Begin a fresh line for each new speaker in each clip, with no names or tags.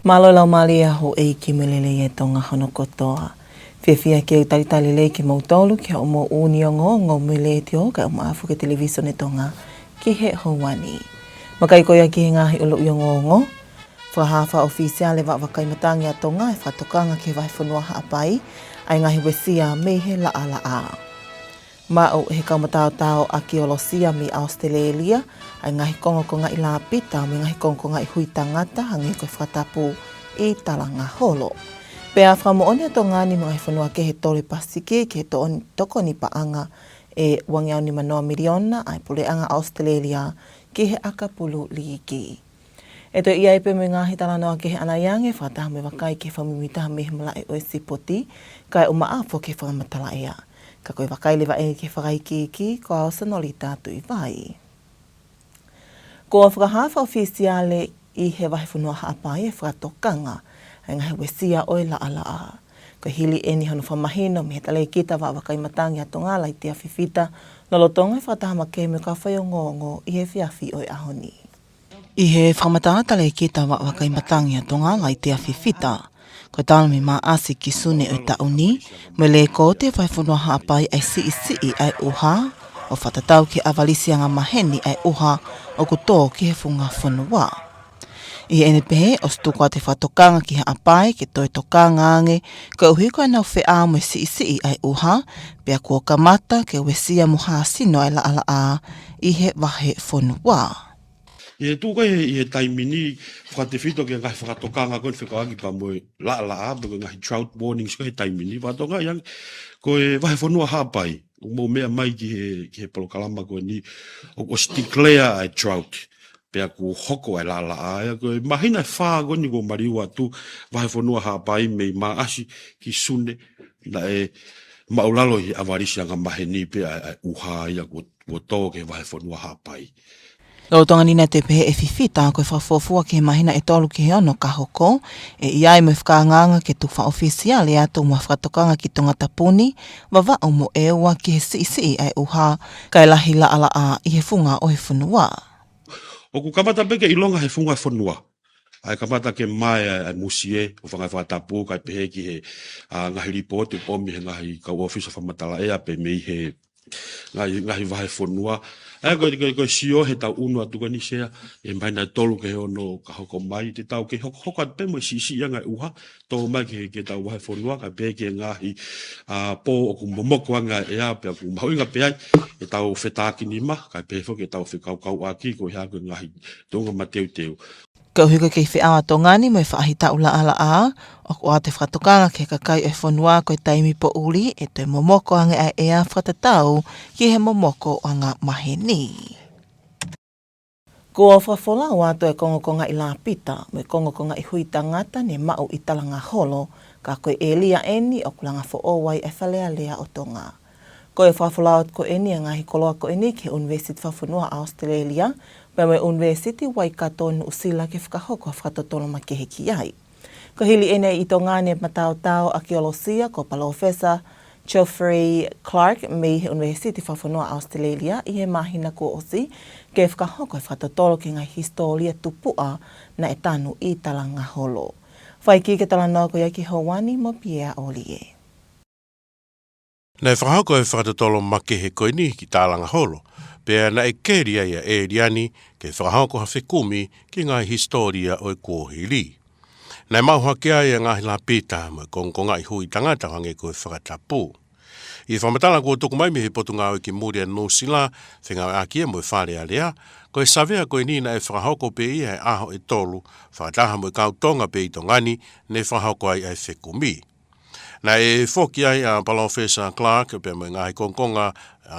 Malolo malia ho e ki melele e tonga hono kotoa. Whiawhia ke au talitali lei ki mautolu ki hao mo uniongo ngau mele te o ka umaafu ke television e tonga ki he hauani. Makai koia ki he ngahi ulu iongongo. Whahafa ofisiale wa wakai matangi a tonga e whatokanga ke vai whanua haapai ai ngahi wesia me he laa. Mao he kaumatao archaeologia mi Australia ai ngahi kongokonga i la pita me ngahi kongokonga i hui tangata hangi koe whatapu i talanga holo. Pea whamoone ato ngani mga whanua ke he tore pasike ke he toko ni paanga e wangiau ni manoa miliona ai puleanga Australia ke he akapulu liiki. E to ia epe me ngahi talanoa ke he anaiange whataha me wakai ke whamimitaha me he malae o e sipoti kai umaafo ke whamatalaya. Ka koe wakailewa e ke whakaikiki ko au sanoli tātu i vai. Ko whakahafa ofisiale i he wahi whanua haapai e whakatokanga ai ngahi wesia oi laa. Ko hili e ni hanu whamahino me he talei kita wa wakai matangi a tonga lai tia whiwhita lolotonga e whakatahama ke me ka whai o ngongo i he whiawhi oi ahoni. I he whamataa talei kita wa wakai matangi a tonga lai tia whiwhita. Ko tāna mi maa asi ki sune o tauni, me le ko te whaiwhanua haapai ai sii ai uha, o whatatau ki avalisianga maheni ai uha, o kutō ki he whunga whanua. I ene pehe, o stukoa te whatokanga ki haapai, ke toi tokanga ange, ko uhiko anau whea mo sii ai uha, pia kua kamata ke wesia muha sino ai la i he wahe whanua.
E tū koe i he taimini whakatewhito ki ngahi whakatokanga koe whakawangi pa moe la koe ngahi drought warnings koe he taimini whatonga iang koe wahe whanua hāpai mo mea mai ki he polokalama koe ni o sticklea ai drought pea ku hoko ai la koe mahina e whaa koe ni ko mariua tu wahe whanua hāpai mei maasi ki sune na e maulalo i avarisi anga maheni pea ai uha ia ko tō ke wahe whanua hāpai.
Lo tonga nina te pehe e whiwhita koe whafofua ke mahina e tolu ki he ono ka hoko, e iai me whakanganga ke tuwha ofisiale ato mua whakatokanga ki Tongatapuni, wawa o mo e ua ki he sii ai uha, kai lahi la i he funga o he whanua.
O ku kamata peke i longa he funga whanua. Ai kamata ke mai ai musie, o whangai whatapu, kai pehe ki he ngahi ripote, pomi he ngahi kau ofisa whamatala ea pe mei he ngahi wahe whanua. Ai koe sio he tau unua tuka ni sea, e mai nai tolu ke he ono ka hoko mai, te tau ke hoko at pe mo sisi ia ngai uha, tō mai ke tau wahe whanua, ka pe ke ngahi pō o ku momoko anga ea, pe ku mahuinga pe ai, e tau whetaki ni ma, ka pe fo ke tau whikau aki, ko hea koe ngahi tonga mateu.
Ka uhuka kei whiawa tongani mo e whaahita ula o kua te whatokanga ke kakai e whanua koe taimi po uri e te momoko anga ai ea whatatau ki he momoko anga maheni. Ko whawhola o ato e kongokonga i la pita, mo e kongokonga i hui tangata ne mau i talanga holo, ka koe e lia eni o kulanga fo owai e whalea lea o tonga. Ko e whawhola o ko eni a ngahi koloa ko eni ke University Whawhanua Australia, pe me University Waikato no usila ke whakahoko whakatotolo ma ke heki ai. Ko hili ene i tō ngāne matao archaeologia ko Professor Geoffrey Clark me University Whawhanua Australia i he mahina ko osi ke whakahoko whakatotolo ke ngai historia tupua na e tanu i talanga holo. Whai ki ke talanoa ko iaki hauani mo Pierre Olie.
Nei whakahoko e whakatotolo ma ke he koini ki talanga holo. Pea na e keria ia e riani ke whakahoko hawhekumi ki ngai historia o e kuohili. Nei mauhakea ia ngahi la pita mo e kongonga i hui tangata hange koe whakatapu. I whamatala kua tuku mai me he potu ngāwe ki Mūria no sila, whengawe akia mo e whare alea, koe savea koe nina e whakahoko pe ia e aho e tolu, whakataha mo e kautonga pe i tongani, ne whakahoko ai ai whekumi. Na e whoki ai a Professor Clark pe mo ngahi kongonga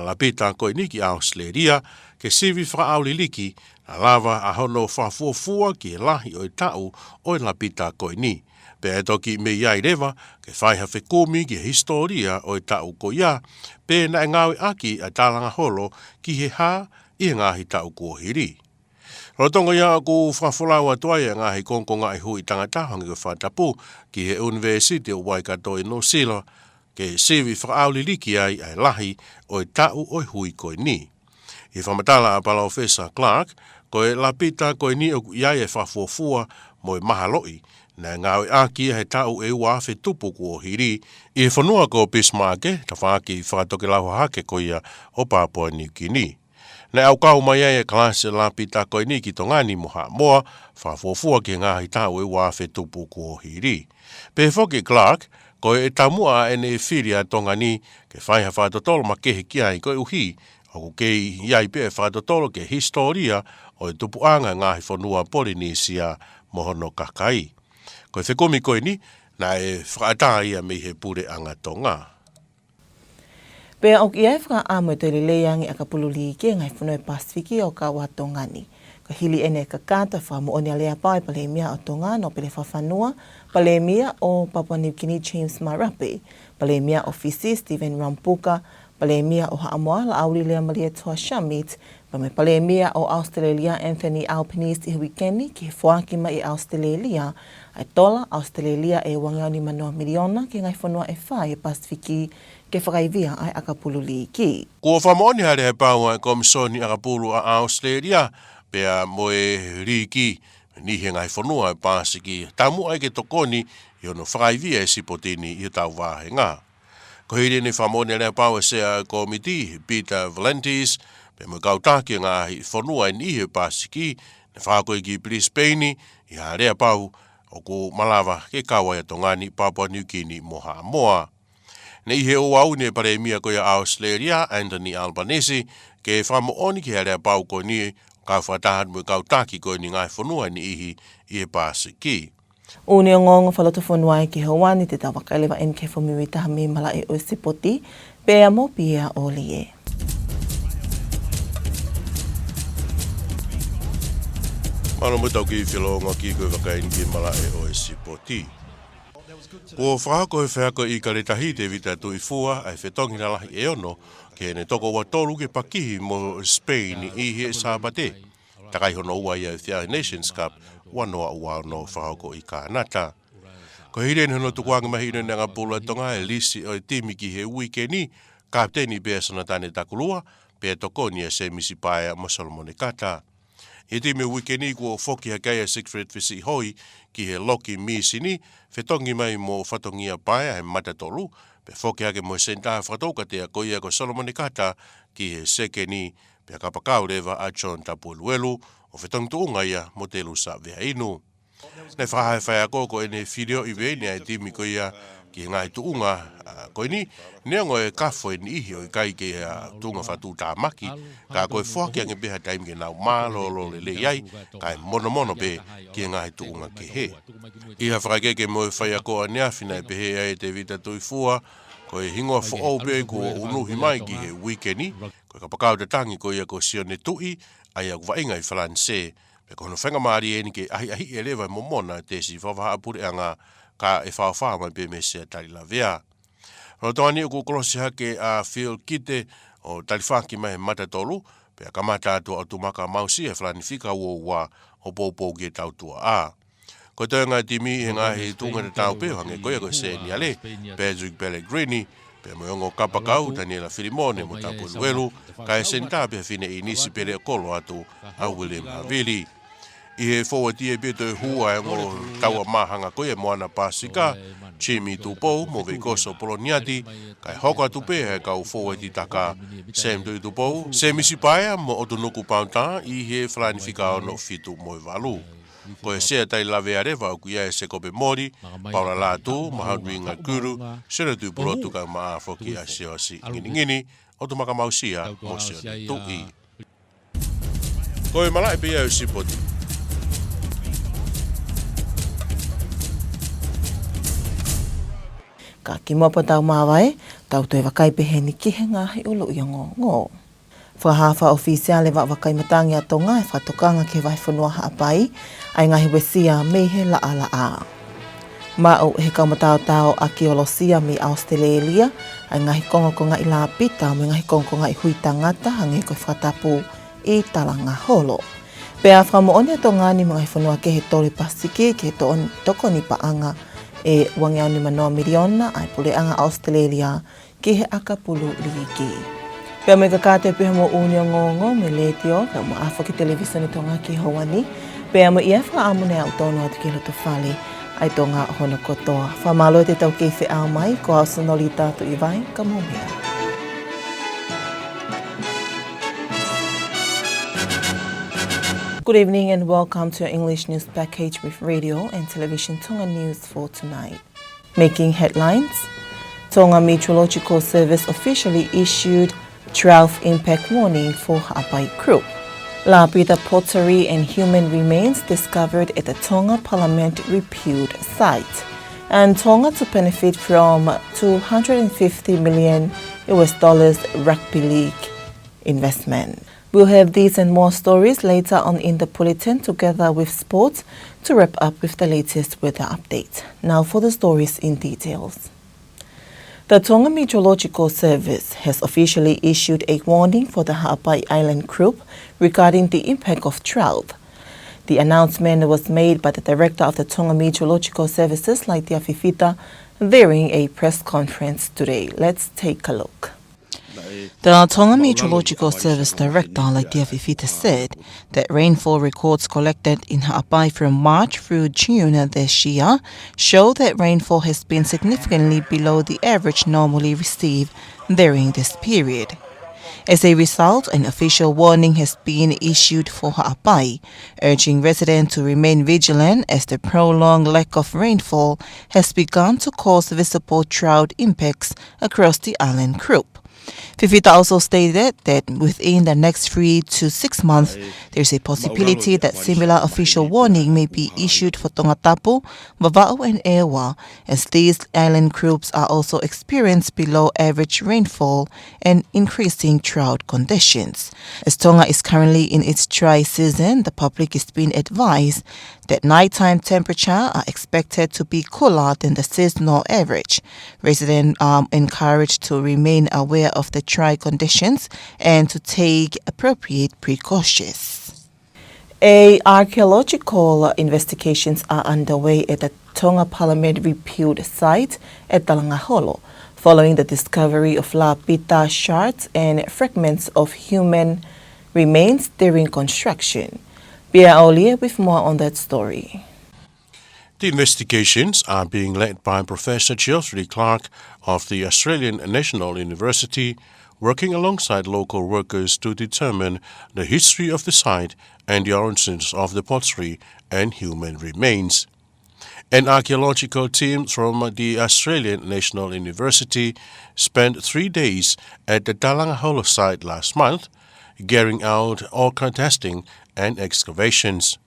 la pita koe niki a Australia, ke sivi whakauliliki, a lava a hono whafuafua ki e lahi o e tau o e la pita koe ni. Pe e toki me iai rewa, ke whaiha whekumi ki historia o e tau ko ia, pe na e ngawe aki a talanga holo ki he hā i ngahi tau ko hiri. Rotonga ia ku whawholau atuai a ngahi kongonga i hui tangata hangi ko Tongatapu ki he University o Waikato i no sila, ke sivi whakauliliki ai ai lahi o e tau o hui koe ni. I whamatala a Professor Clark, koe la pita koe ni o iai e whafuafua mo e mahaloi, Na ngau aki he tau e wa fe tupu ko hiri I whanua ko Bismarck ta whaaki whakatoke lau hake ko ia o Papua New Guinea. Na au kau mai e klase lapi ta ko ni ki tongani moha moa whafofua ki ngā hi tau e wa fe tupu ko hiri. Pe Foki Clark ko e tamua e ne whiria tongani ke whaiha whatotolo ma kehe ki ai ko uhi o kei iai pe whatotolo ke historia o e tupuanga ngā hi whanua Polynesia mohono kakai. Ko e whekomi koe ni, na e whakaata ia me he pure anga Tonga.
Pea o ki e whaka amo te leangi a ka pululi ke ngai whanau Pasifiki o ka wā Tongani. Ka hili ene ka kāta whamu o ni alea pāi pale mia o Tonga no pele whawhanua, pale mia o Papua New Guinea James Marape, pale mia o Fisi Stephen Rampuka, pale mia o Haamoa la auri lea malia toa Shamit, me pale mia o Australia Anthony Albanese I wikeni ki whaaki mai Australia, ai tola Australia e wangau ni manoa miliona ki ngai whanua e whai e Pasifiki ke whakaivia ai akapululi ki.
Kua whamoni hare he pāua e komisoni akapulu a Australia, pea moe riki ni he ngai whanua e Pasifiki, tamu ai ke tokoni I ono whakaivia e sipotini I tau wāhe ngā. Ko hiri ni whamoni hare he pāua se a komiti Peter Valentis, pe mo kautaki ngā hi whanua ni he Pasifiki, ne whākoe ki Brisbane, I harea pau o ko malawa ke kawa ya Tongani Papua New Guinea moha moa. Ne ihe o au ne pare mia ko ya Australia, Anthony Albanese, ke whamooni ki harea pau ko ni ka whatahan mo kautaki ko ni ngai whanua ni ihi I he Pasifiki.
O ni ngongo whaloto whanua ki Hawani te tawaka elewa NK Whamiwi taha me mala e o sipoti, pea mo pia o lie.
Mano mo tau ki whilonga ki koe whakaini ki mala e o e sipoti. Ko whako e whako I karetahi te vita tui fua ai whetongi na lahi e ono ke ne toko wa tolu ke pakihi mo Spain I he sabate. Takai hono ua ia Thai Nations Cup wanoa ua no whako I kānata. Ko hire hono tukuanga mahine na ngā pula tonga e lisi o e timi ki he weekeni kapteni pēa sana tane takulua pēa tokoni e se misi paia mo Solomone Kata. E te me wikeni kua whoki hakea Siegfried Visi hoi ki he loki misini, whetongi mai mo whatongia paia he matatolu, pe whoki hake mo senta whatokatea ko ia ko Solomone Kata ki he sekeni, pe kapakau rewa a John Tapueluelu, o whetongi tuunga ia mo te lusa vea inu. Nei whahai whai ko ene whireo I veni ai timi ko ia ki ngai tuunga ko ni neongo e kafo e nihi o kai ke tuunga whatu tā maki ka koe whaki ange beha taimi ke nau mālolo le iai kai mono be ki ngai tuunga ke he. Iha whakake mo e whai ko a neawhina e pehe ai te vita tui fua ko e hingoa who be ko unuhi mai ki he weekeni ko ka pakau te tangi ko ia ko sione tui ai au wainga I Falanse pe kono whenga maari e ni ke ahi e lewa momona te si whawha apure anga ka e whawha mai pe me se tari la vea. Rotoani o kukolosi hake a Phil Kite o tarifaki mai matatolu, pe a kamata atua o tumaka mausi e whanifika ua o poupou ke tautua a. Ko te ngā timi he ngā he tunga te tau peo hange koia ko se ni ale, Patrick Pellegrini, pe moiongo kapakau Daniela Filimone mo Tapueluelu, ka e senta pe fine I nisi pere kolo atu a William Havili. I he forward e beto e hua e ngoro taua mahanga koe moana Pasika, Chimi Tupou, mo veikoso Poloniati, kai hoka tupe he kau forward I taka Sam Tupou, se misipaia mo o tunuku paunta I he whanifika ono fitu mo valu. Ko e sea tai lawe arewa o kuia e se kope mori, Paula Latu, Mahaudui Ngakuru, sena tu purotu ka maafoki a seosi ngini o tumaka mausia mo seone tui. Ko e malai pia e sipoti.
Ka ki mopa tau mawai, tau toi wakai pehe ni kihe ngahi ulu I ngō. Whahafa ofisiale wa wakai matangi a Tonga e whatokanga ke vai whanua haapai, ai ngahi wesia mei he laa. Mao he kaumatao archaeologia mi Australia, ai ngahi kongokonga I la pita me ngahi kongokonga I hui tangata hange koe whatapu I talanga holo. Pea whamooni a Tongani mga whanua ke he tori pasiki ke he toko ni paanga, e wangeau ni manoa miliona ai puleanga Australia ki he akapulu liki. Pea me kakate peha mo unia ngongo me letio, pea mo afa ki televisione Tonga ki Hawani, pea mo ia wha amune au tono atu ki loto whale, ai Tonga hono kotoa. Whamalo te tau kei whi ao mai, ko au sonoli tātu i vai, ka mōmea. Good evening and welcome to your English news package with radio and television Tonga news for tonight. Making headlines, Tonga Meteorological Service officially issued drought impact warning for Ha'apai Group. Lapita pottery and human remains discovered at the Tonga Parliament repute site. And Tonga to benefit from $250 million Rugby League investment. We'll have these and more stories later on in the bulletin together with sports to wrap up with the latest weather update. Now for the stories in details. The Tonga Meteorological Service has officially issued a warning for the Ha'apai Island group regarding the impact of drought. The announcement was made by the Director of the Tonga Meteorological Services, Laitia Fifita, during a press conference today. Let's take a look. The Tonga Meteorological Service Director, Laitia Fifita, said that rainfall records collected in Ha'apai from March through June this year show that rainfall has been significantly below the average normally received during this period. As a result, an official warning has been issued for Ha'apai, urging residents to remain vigilant as the prolonged lack of rainfall has begun to cause visible drought impacts across the island group. Fifita also stated that within the next 3 to 6 months, there is a possibility that similar official warning may be issued for Tongatapu, Vava'u and Ewa, as these island groups are also experiencing below average rainfall and increasing drought conditions. As Tonga is currently in its dry season, the public is being advised that nighttime temperatures are expected to be cooler than the seasonal average. Residents are encouraged to remain aware of the dry conditions and to take appropriate precautions. Archaeological investigations are underway at the Tonga Parliament repute site at Talangaholo, following the discovery of lapita shards and fragments of human remains during construction. Bia Aulia with more on that story.
The investigations are being led by Professor Geoffrey Clark of the Australian National University, working alongside local workers to determine the history of the site and the origins of the pottery and human remains. An archaeological team from the Australian National University spent 3 days at the Talangaholo site last month, carrying out orca testing and excavations.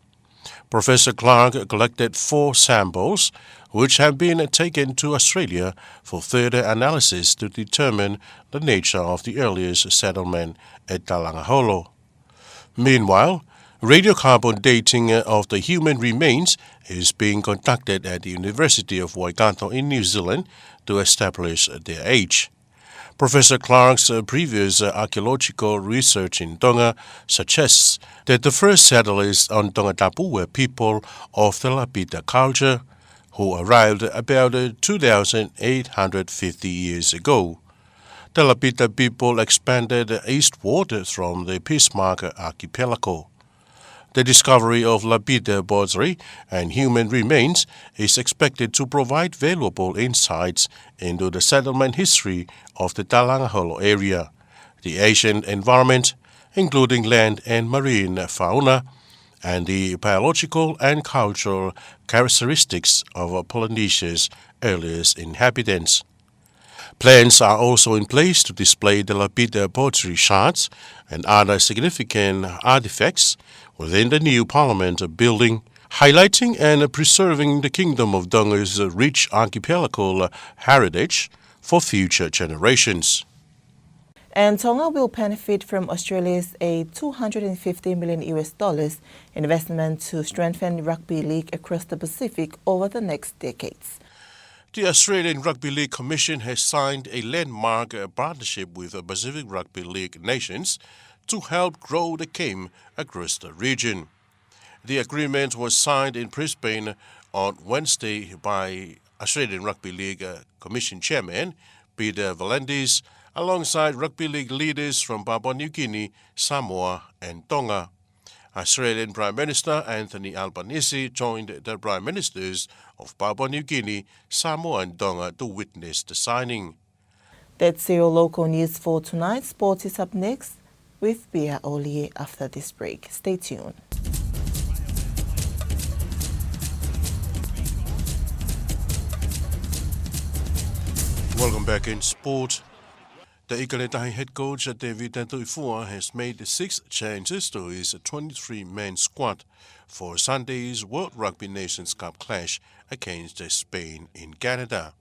Professor Clark collected 4 samples, which have been taken to Australia for further analysis to determine the nature of the earliest settlement at Talangaholo. Meanwhile, radiocarbon dating of the human remains is being conducted at the University of Waikato in New Zealand to establish their age. Professor Clark's previous archaeological research in Tonga suggests that the first settlers on Tongatapu were people of the Lapita culture, who arrived about 2,850 years ago. The Lapita people expanded eastward from the Bismarck archipelago. The discovery of lapita pottery and human remains is expected to provide valuable insights into the settlement history of the Talangaholo area, the ancient environment, including land and marine fauna, and the biological and cultural characteristics of Polynesia's earliest inhabitants. Plans are also in place to display the lapita pottery shards and other significant artifacts within the new Parliament building, highlighting and preserving the Kingdom of Tonga's rich archipelago heritage for future generations.
And Tonga will benefit from Australia's $250 million investment to strengthen rugby league across the Pacific over the next decades.
The Australian Rugby League Commission has signed a landmark partnership with the Pacific Rugby League nations to help grow the game across the region. The agreement was signed in Brisbane on Wednesday by Australian Rugby League Commission Chairman Peter V'landys, alongside rugby league leaders from Papua New Guinea, Samoa and Tonga. Australian Prime Minister Anthony Albanese joined the Prime Ministers of Papua New Guinea, Samoa and Tonga to witness the signing.
That's your local news for tonight. Sport is up next with Bia Olie after this break. Stay tuned.
Welcome back in sport. The Ikaletahi head coach David Tuifua has made 6 changes to his 23-man squad for Sunday's World Rugby Nations Cup clash against Spain in Canada.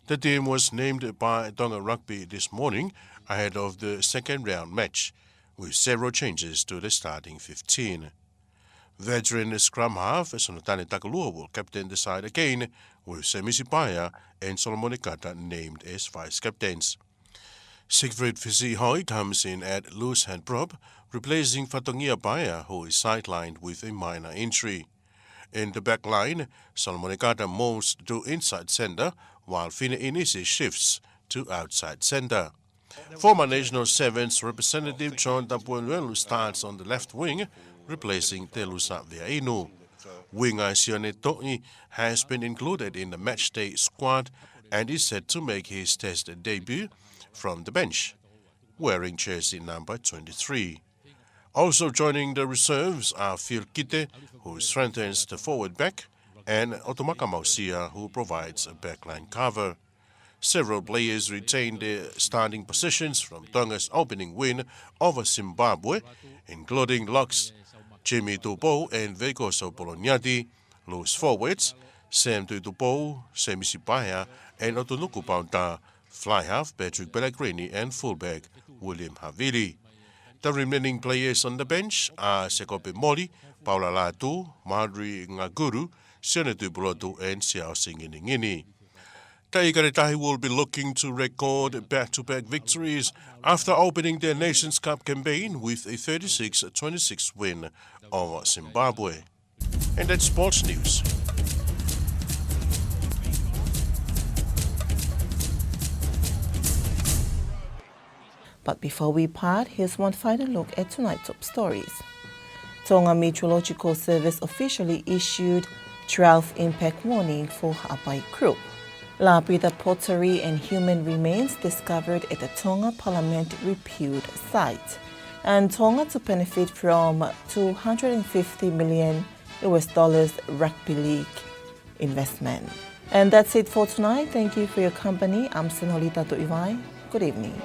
The team was named by Tonga Rugby this morning ahead of the second round match, with several changes to the starting 15. Veteran scrum half Sonatane Takalua will captain the side again, with Semisipaya and Solomon Kata named as vice-captains. Siegfried Fisi-Hoi comes in at loose hand prop, replacing Fatongia Paya, who is sidelined with a minor injury. In the back line, Solomon Kata moves to inside centre, while Fine Inisi shifts to outside centre. Former National Sevens representative John Tapueluelu starts on the left wing, replacing Telusa Viainu. Winger Sione To'i has been included in the matchday squad and is set to make his test debut from the bench, wearing jersey number 23. Also joining the reserves are Phil Kite, who strengthens the forward back, and Otomaka Mausia, who provides a backline cover. Several players retain their starting positions from Tonga's opening win over Zimbabwe, including locks Jimmy Tupo and Vekoso Poloniati, loose forwards Sam Tutupo, Semisipaya, and Otunuku Pauta, fly half Patrick Pellegrini, and fullback William Havili. The remaining players on the bench are Sekope Moli, Paula Latu, Madri Ngaguru, Sionetu Bulotu, and Xiao Singiningini. Taikaretahi will be looking to record back-to-back victories after opening their Nations Cup campaign with a 36-26 win over Zimbabwe. And that's sports news.
But before we part, here's one final look at tonight's top stories. Tonga Meteorological Service officially issued 12 impact warning for Ha'apai crew. Lapita pottery and human remains discovered at the Tonga Parliament repute site. And Tonga to benefit from $250 million Rugby League investment. And that's it for tonight. Thank you for your company. I'm Senolita Tuivai. Good evening.